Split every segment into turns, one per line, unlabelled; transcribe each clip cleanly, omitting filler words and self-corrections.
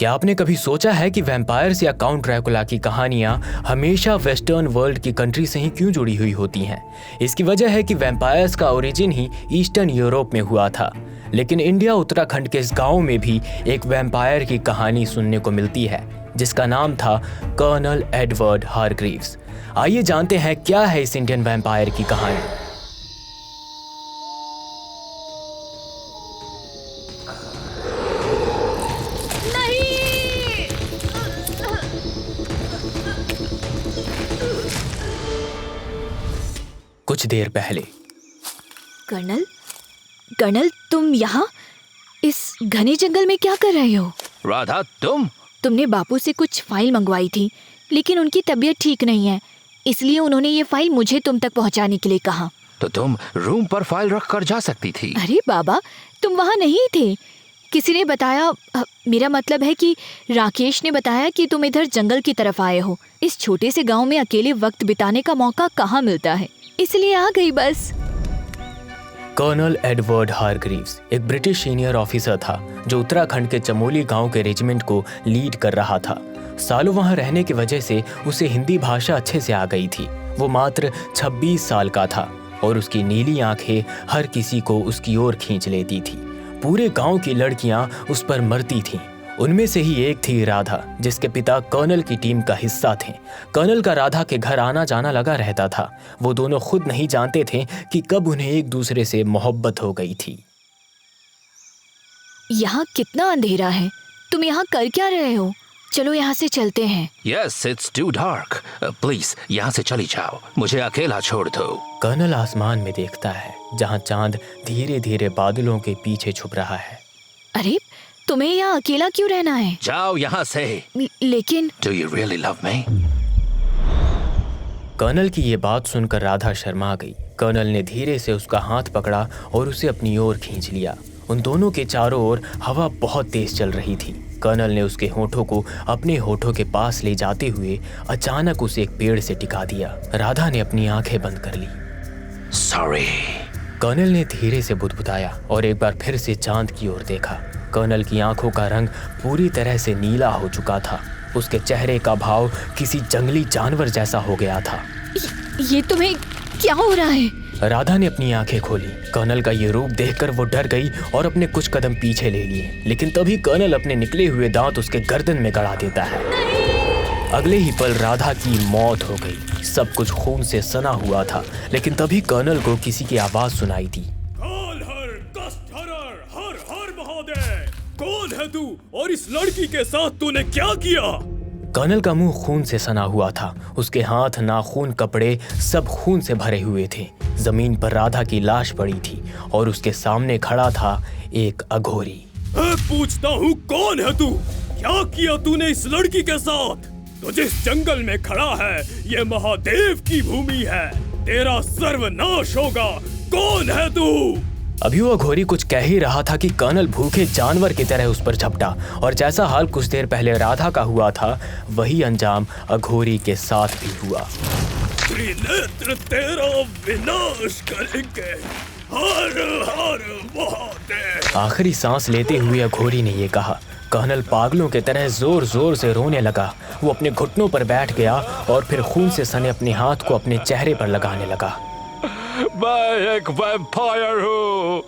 क्या आपने कभी सोचा है कि वैम्पायर्स या काउंट ड्रैकुला की कहानियां हमेशा वेस्टर्न वर्ल्ड की कंट्री से ही क्यों जुड़ी हुई होती हैं? इसकी वजह है कि वैम्पायर्स का ओरिजिन ही ईस्टर्न यूरोप में हुआ था, लेकिन इंडिया उत्तराखंड के इस गांव में भी एक वैम्पायर की कहानी सुनने को मिलती है, जिसका नाम था कर्नल एडवर्ड हारग्रीव्स। आइए जानते हैं क्या है इस इंडियन वैम्पायर की कहानी। कुछ देर पहले।
कर्नल, कर्नल तुम यहाँ इस घने जंगल में क्या कर रहे हो?
राधा,
तुमने बापू से कुछ फाइल मंगवाई थी, लेकिन उनकी तबीयत ठीक नहीं है, इसलिए उन्होंने ये फाइल मुझे तुम तक पहुँचाने के लिए कहा।
तो तुम रूम पर फाइल रख कर जा सकती थी।
अरे बाबा, तुम वहाँ नहीं थे। किसी ने बताया, मेरा मतलब है कि राकेश ने बताया कि तुम इधर जंगल की तरफ आए हो। इस छोटे से गांव में अकेले वक्त बिताने का मौका कहाँ मिलता है, इसलिए आ गई बस।
कर्नल एडवर्ड हारग्रीव्स एक ब्रिटिश सीनियर ऑफिसर था जो उत्तराखंड के चमोली गांव के रेजिमेंट को लीड कर रहा था। सालों वहां रहने की वजह से उसे हिंदी भाषा अच्छे से आ गई थी। वो मात्र 26 साल का था और उसकी नीली आंखें हर किसी को उसकी ओर खींच लेती थी। पूरे गांव की लड़कियां उस पर मरती थीं। उनमें से ही एक थी राधा, जिसके पिता कर्नल की टीम का हिस्सा थे। कर्नल का राधा के घर आना जाना लगा रहता था। वो दोनों खुद नहीं जानते थे कि कब उन्हें एक दूसरे से मोहब्बत हो गई थी।
यहाँ कितना अंधेरा है, तुम यहाँ कर क्या रहे हो? चलो यहाँ से चलते हैं।
Yes, it's too dark. Please यहाँ से चली जाओ, मुझे अकेला छोड़ दो।
कर्नल आसमान में देखता है जहाँ चांद धीरे धीरे बादलों के पीछे छुप रहा है।
अरे, तुम्हें यहाँ अकेला क्यों रहना है?
जाओ यहाँ से।
लेकिन
Do you really love me?
Colonel की ये बात सुनकर राधा शर्मा गई। कर्नल ने धीरे से उसका हाथ पकड़ा और उसे अपनी ओर खींच लिया। उन दोनों के चारों ओर हवा बहुत तेज चल रही थी। कर्नल ने उसके होठों को अपने होठों के पास ले जाते हुए अचानक उसे एक पेड़ से टिका दिया। राधा ने अपनी आंखें बंद कर ली।
Sorry.
कर्नल ने धीरे से बुदबुदाया और एक बार फिर से चांद की ओर देखा। कर्नल की आंखों का रंग पूरी तरह से नीला हो चुका था। उसके चेहरे का भाव किसी जंगली जानवर जैसा हो गया था।
ये तुम्हें क्या हो रहा है?
राधा ने अपनी आंखें खोली। कर्नल का ये रूप देखकर वो डर गई और अपने कुछ कदम पीछे ले लिए, लेकिन तभी कर्नल अपने निकले हुए दांत उसके गर्दन में गड़ा देता है। अगले ही पल राधा की मौत हो गई। सब कुछ खून से सना हुआ था, लेकिन तभी कर्नल को किसी की आवाज सुनाई दी।
कौन है तू और इस लड़की के साथ तूने क्या किया?
कर्नल का मुंह खून से सना हुआ था। उसके हाथ, नाखून, कपड़े सब खून से भरे हुए थे। जमीन पर राधा की लाश पड़ी थी और उसके सामने खड़ा था एक अघोरी।
पूछता हूँ, कौन है तू? क्या किया तूने इस लड़की के साथ? तो जिस जंगल में खड़ा है ये महादेव की भूमि है, तेरा सर्वनाश होगा। कौन है तू?
अभी वो अघोरी कुछ कह ही रहा था कि कर्नल भूखे जानवर की तरह उस पर झपटा और जैसा हाल कुछ देर पहले राधा का हुआ था, वही अंजाम अघोरी के साथ भी हुआ।
त्रिनेत्र तेरा विनाश करेंगे। हर हर महादेव।
आखिरी सांस लेते हुए अघोरी ने ये कहा। कर्नल पागलों की तरह जोर जोर से रोने लगा। वो अपने घुटनों पर बैठ गया और फिर खून से सने अपने हाथ को अपने चेहरे पर लगाने लगा।
मैं एक वैम्पायर हूँ।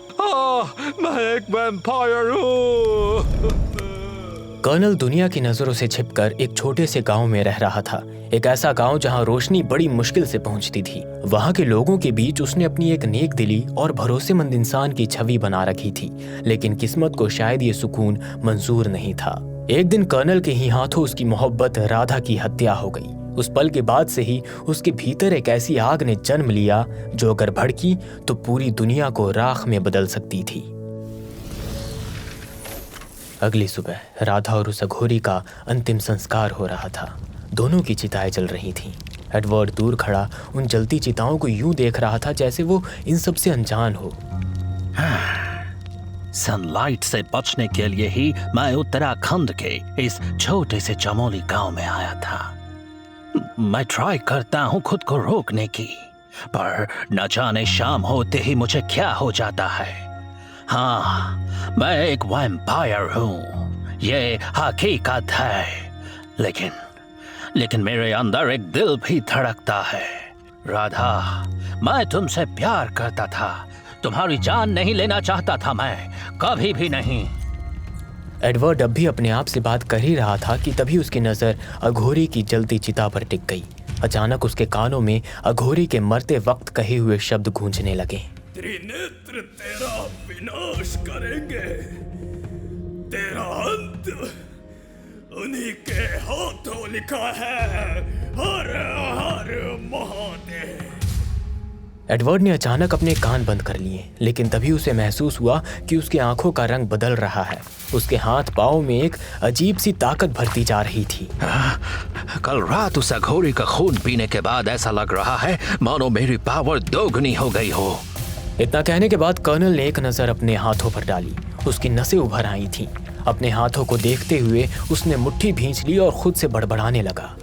मैं एक वैम्पायर हूँ।
कर्नल दुनिया की नजरों से छिपकर एक छोटे से गांव में रह रहा था। एक ऐसा गांव जहां रोशनी बड़ी मुश्किल से पहुंचती थी। वहां के लोगों के बीच उसने अपनी एक नेक दिली और भरोसेमंद इंसान की छवि बना रखी थी, लेकिन किस्मत को शायद ये सुकून मंजूर नहीं था। एक दिन कर्नल के ही हाथों उसकी मोहब्बत राधा की हत्या हो गई। उस पल के बाद से ही उसके भीतर एक ऐसी आग ने जन्म लिया जो अगर भड़की तो पूरी दुनिया को राख में बदल सकती थी। अगली सुबह राधा और उस अघोरी का अंतिम संस्कार हो रहा था। दोनों की चिताएं जल रही थीं। एडवर्ड दूर खड़ा उन जलती चिताओं को यूं देख रहा था जैसे वो इन सब से अनजान हो।
सनलाइट से बचने के लिए ही मैं उत्तराखंड के इस छोटे से चमोली गांव में आया था। मैं ट्राई करता हूँ खुद को रोकने की, पर न जाने शाम होते ही मुझे क्या हो जाता है। हाँ, मैं एक वैम्पायर हूँ। ये हकीकत है, लेकिन मेरे अंदर एक दिल भी धड़कता है। राधा, मैं तुमसे प्यार करता था, तुम्हारी जान नहीं लेना चाहता था मैं, कभी भी नहीं।
एडवर्ड अब भी अपने आप से बात कर ही रहा था कि तभी उसकी नज़र अघोरी की जलती चिता पर टिक गई। अचानक उसके कानों में अघोरी के मरते वक्त कहे हुए शब्द गूंजने लगे।
त्रिनेत्र तेरा विनाश करेंगे, तेरा अंत उन्हीं के हाथों लिखा है। हर हर महादेव।
एडवर्ड ने अचानक अपने कान बंद कर लिए, लेकिन तभी उसे महसूस हुआ कि उसकी आंखों का रंग बदल रहा है। उसके हाथ पांव में एक अजीब सी ताकत भरती जा रही थी।
कल रात उस अघोरी का खून पीने के बाद ऐसा लग रहा है मानो मेरी पावर दोगुनी हो गई हो।
इतना कहने के बाद कर्नल ने एक नजर अपने हाथों पर डाली। उसकी नसें उभर आई थीं। अपने हाथों को देखते हुए उसने मुट्ठी भींच ली और खुद से बड़बड़ाने लगा।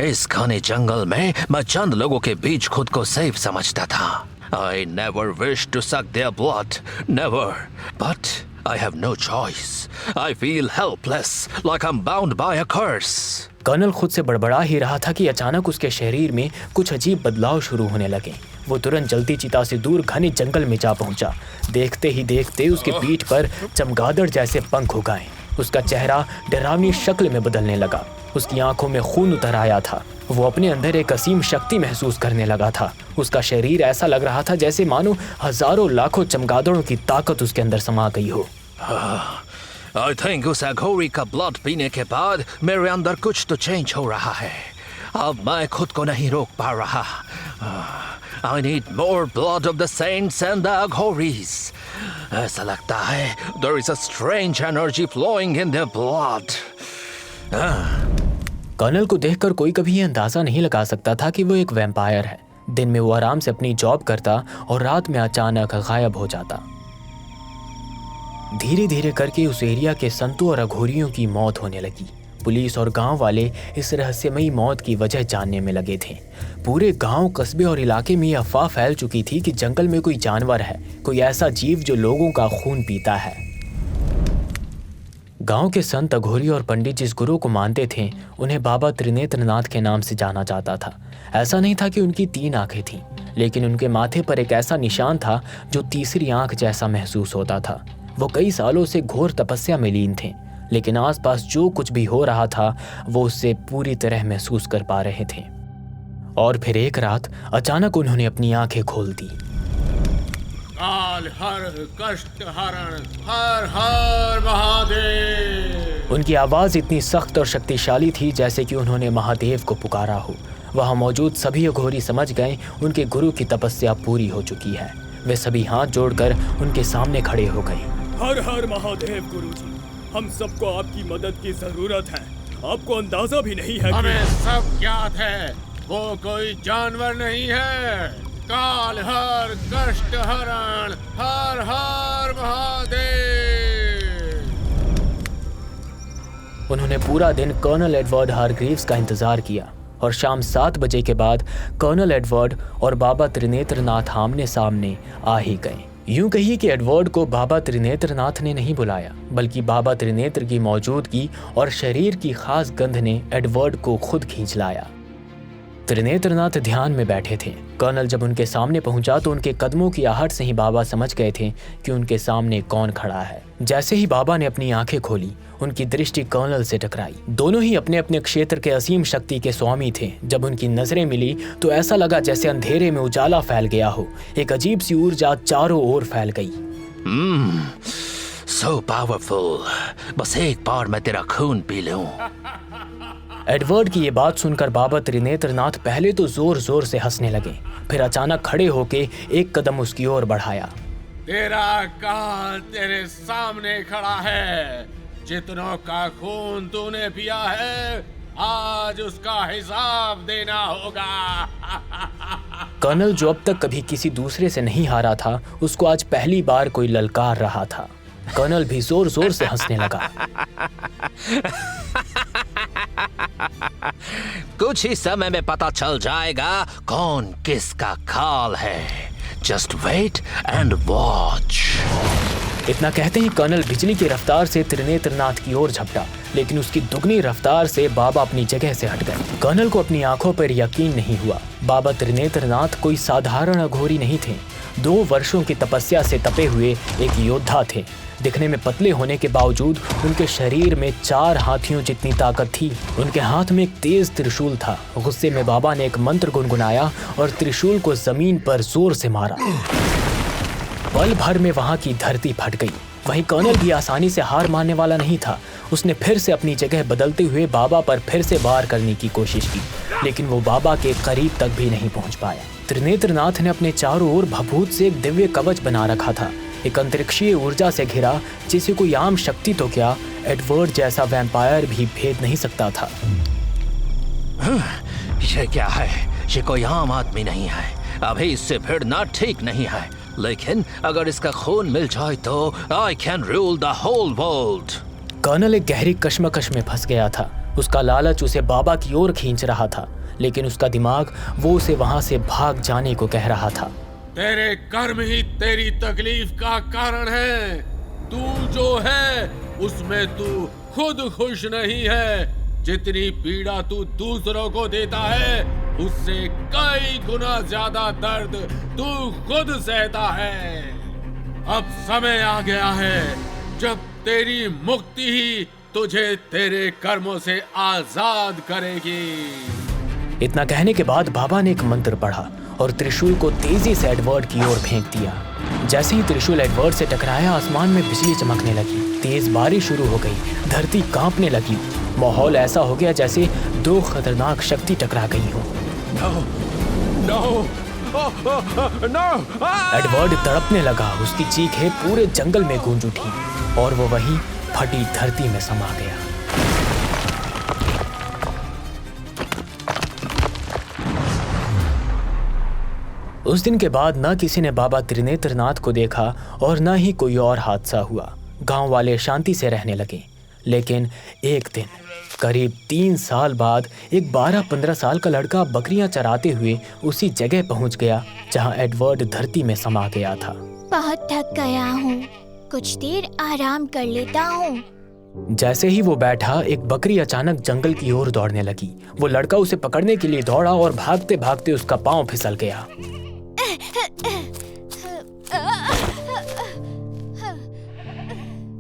इस घने जंगल में मैं चंद लोगों के बीच खुद को सेफ समझता था। I never wished to suck their blood, never. But I have no choice. I feel helpless, like I'm bound by a curse.
Colonel खुद से बड़बड़ा ही रहा था कि अचानक उसके शरीर में कुछ अजीब बदलाव शुरू होने लगे। वो तुरंत जलती चिता से दूर घने जंगल में जा पहुंचा। देखते ही देखते उसके पीठ पर चमगादड़ जैसे पंख उगाए। उसका चेहरा डरावनी शक्ल में बदलने लगा। उसकी आंखों में खून उतर आया था। वो अपने अंदर एक असीम शक्ति महसूस करने लगा था। उसका शरीर ऐसा लग रहा था जैसे मानो हजारों लाखों चमगादड़ों की ताकत उसके अंदर समा गई हो।
I think उस अघोरी का ब्लड पीने के बाद मेरे अंदर कुछ तो चेंज हो रहा है। अब मैं खुद को नहीं रोक पा रहा। I need more blood of the saints and the aghoris. ऐसा लगता है there is a strange energy flowing in their blood.
Colonel को देखकर कोई कभी ये अंदाजा नहीं लगा सकता था कि वो एक वैम्पायर है। दिन में वो आराम से अपनी जॉब करता और रात में अचानक गायब हो जाता। धीरे धीरे करके उस एरिया के संतों और अघोरियों की मौत होने लगी। पुलिस और गांव वाले इस रहस्यमयी मौत की वजह जानने में लगे थे। पूरे गांव, कस्बे और इलाके में यह अफवाह फैल चुकी थी कि जंगल में कोई जानवर है, कोई ऐसा जीव जो लोगों का खून पीता है। गांव के संत, अघोरी और पंडित जिस गुरु को मानते थे, उन्हें बाबा त्रिनेत्रनाथ के नाम से जाना जाता था। ऐसा नहीं था कि उनकी 3 आंखें थीं, लेकिन उनके माथे पर एक ऐसा निशान था जो तीसरी आंख जैसा महसूस होता था। वो कई सालों से घोर तपस्या में लीन थे, लेकिन आसपास जो कुछ भी हो रहा था वो उससे पूरी तरह महसूस कर पा रहे थे। और फिर एक रात अचानक उन्होंने अपनी आंखें खोल दी।
काल हर कष्ट हरण हर हर महादेव।
उनकी आवाज इतनी सख्त और शक्तिशाली थी जैसे कि उन्होंने महादेव को पुकारा हो। वहां मौजूद सभी अघोरी समझ गए उनके गुरु की तपस्या पूरी हो चुकी है। वे सभी हाथ जोड़कर उनके सामने खड़े हो गए।
हर हर महादेव गुरुजी, हम सबको आपकी मदद की जरूरत है। आपको अंदाजा भी नहीं है
हमें सब ज्ञात है, वो कोई जानवर नहीं है। काल हर कष्ट हरण हर हर महादेव।
उन्होंने पूरा दिन कर्नल एडवर्ड हारग्रीव्स का इंतजार किया और शाम 7 बजे के बाद कर्नल एडवर्ड और बाबा त्रिनेत्रनाथ आमने सामने आ ही गए। यूं कहिए कि एडवर्ड को बाबा त्रिनेत्रनाथ ने नहीं बुलाया, बल्कि बाबा त्रिनेत्र की मौजूदगी और शरीर की खास गंध ने एडवर्ड को खुद खींच लाया। त्रिनेत्रनाथ ध्यान में बैठे थे। कर्नल जब उनके सामने पहुंचा तो उनके कदमों की आहट से ही बाबा समझ गए थे कि उनके सामने कौन खड़ा है। जैसे ही बाबा ने अपनी आंखें खोली, उनकी दृष्टि कर्नल से टकराई। दोनों ही अपने अपने क्षेत्र के असीम शक्ति के स्वामी थे। जब उनकी नजरें मिली तो ऐसा लगा जैसे अंधेरे में उजाला फैल गया हो। एक अजीब सी ऊर्जा चारों ओर फैल गई।
So powerful. बस एक बार मैं तेरा खून पी लूं।
एडवर्ड की ये बात सुनकर बाबा त्रिनेत्रनाथ पहले तो जोर जोर से हंसने लगे, फिर अचानक खड़े होके एक कदम उसकी ओर बढ़ाया।
तेरा काल तेरे सामने खड़ा है। जितनों का खून तूने पिया है, आज उसका हिसाब देना होगा।
कर्नल, जो अब तक कभी किसी दूसरे से नहीं हारा था, उसको आज पहली बार कोई ललकार रहा था। कर्नल भी जोर जोर से हंसने लगा।
कुछ ही समय में पता चल जाएगा कौन किसका काल है। Just wait and watch.
इतना कहते ही कर्नल बिजली की रफ्तार से त्रिनेत्रनाथ की ओर झपटा, लेकिन उसकी दुगनी रफ्तार से बाबा अपनी जगह से हट गए। कर्नल को अपनी आंखों पर यकीन नहीं हुआ। बाबा त्रिनेत्रनाथ कोई साधारण अघोरी नहीं थे। 2 वर्षों की तपस्या से तपे हुए एक योद्धा थे। दिखने में पतले होने के बावजूद उनके शरीर में 4 हाथियों जितनी ताकत थी। उनके हाथ में एक तेज त्रिशूल था। गुस्से में बाबा ने एक मंत्र गुनगुनाया और त्रिशूल को जमीन पर जोर से मारा। पल भर में वहां की धरती फट गई। वहीं कर्नल भी आसानी से हार मानने वाला नहीं था। उसने फिर से अपनी जगह बदलते हुए बाबा पर फिर से वार करने की कोशिश की, लेकिन वो बाबा के करीब तक भी नहीं पहुंच पाया। त्रिनेत्रनाथ ने अपने चारों ओर भभूत से एक दिव्य कवच बना रखा था, एक अंतरिक्षीय ऊर्जा से घिरा जिसे कोई आम शक्ति तो क्या, एडवर्ड जैसा वैम्पायर भी भेद नहीं सकता था।
ये क्या है? ये कोई आम आदमी नहीं है। अभी इससे भिड़ना ठीक नहीं है, लेकिन अगर इसका खून मिल जाए तो I can rule the whole world.
Colonel एक गहरी कश्मकश में फंस गया था। उसका लालच उसे बाबा की ओर खींच रहा था, लेकिन उसका दिमाग वो उसे वहां से भाग जाने को कह रहा था।
तेरे कर्म ही तेरी तकलीफ का कारण है। तू जो है उसमें तू खुद खुश नहीं है। जितनी पीड़ा तू दूसरों को देता है उससे कई गुना ज्यादा दर्द तू खुद सहता है। अब समय आ गया है जब तेरी मुक्ति ही तुझे तेरे कर्मों से आजाद करेगी।
इतना कहने के बाद बाबा ने एक मंत्र पढ़ा और त्रिशूल को तेजी से एडवर्ड की ओर फेंक दिया। जैसे ही त्रिशूल एडवर्ड से टकराया, आसमान में बिजली चमकने लगी, तेज बारिश शुरू हो गई, धरती कांपने लगी। माहौल ऐसा हो गया जैसे 2 खतरनाक शक्ति टकरा गई हो। एडवर्ड तड़पने लगा। उसकी चीखें पूरे जंगल में गूंज उठी और वो वहीं फटी धरती में समा गया। उस दिन के बाद न किसी ने बाबा त्रिनेत्रनाथ को देखा और न ही कोई और हादसा हुआ। गांव वाले शांति से रहने लगे। लेकिन एक दिन करीब 3 साल बाद एक 12-15 साल का लड़का बकरियां चराते हुए उसी जगह पहुंच गया जहां एडवर्ड धरती में समा गया था।
बहुत थक गया हूँ, कुछ देर आराम कर लेता हूँ।
जैसे ही वो बैठा, एक बकरी अचानक जंगल की ओर दौड़ने लगी। वो लड़का उसे पकड़ने के लिए दौड़ा और भागते भागते उसका पांव फिसल गया।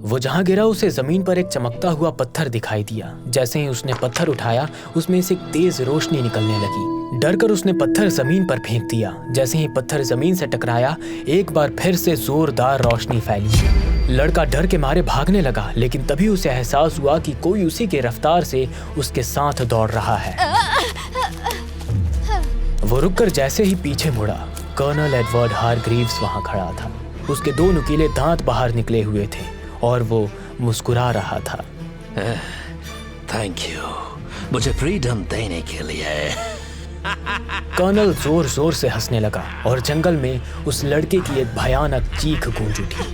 वो जहां गिरा उसे जमीन पर एक चमकता हुआ पत्थर दिखाई दिया। जैसे ही उसने पत्थर उठाया, उसमें से एक तेज रोशनी निकलने लगी। डरकर उसने पत्थर जमीन पर फेंक दिया। जैसे ही पत्थर जमीन से टकराया, एक बार फिर से जोरदार रोशनी फैली। लड़का डर के मारे भागने लगा, लेकिन तभी उसे एहसास हुआ कि कोई उसी के रफ्तार से उसके साथ दौड़ रहा है। वो रुककर जैसे ही पीछे मुड़ा, कर्नल एडवर्ड हारग्रीव्स वहां खड़ा था। उसके 2 नुकीले दांत बाहर निकले हुए थे और वो मुस्कुरा रहा था।
थैंक यू मुझे फ्रीडम देने के लिए।
कर्नल जोर जोर से हंसने लगा और जंगल में उस लड़के की एक भयानक चीख गूंज उठी।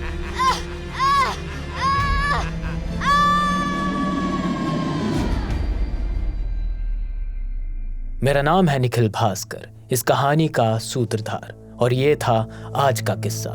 मेरा नाम है निखिल भास्कर, इस कहानी का सूत्रधार, और ये था आज का किस्सा।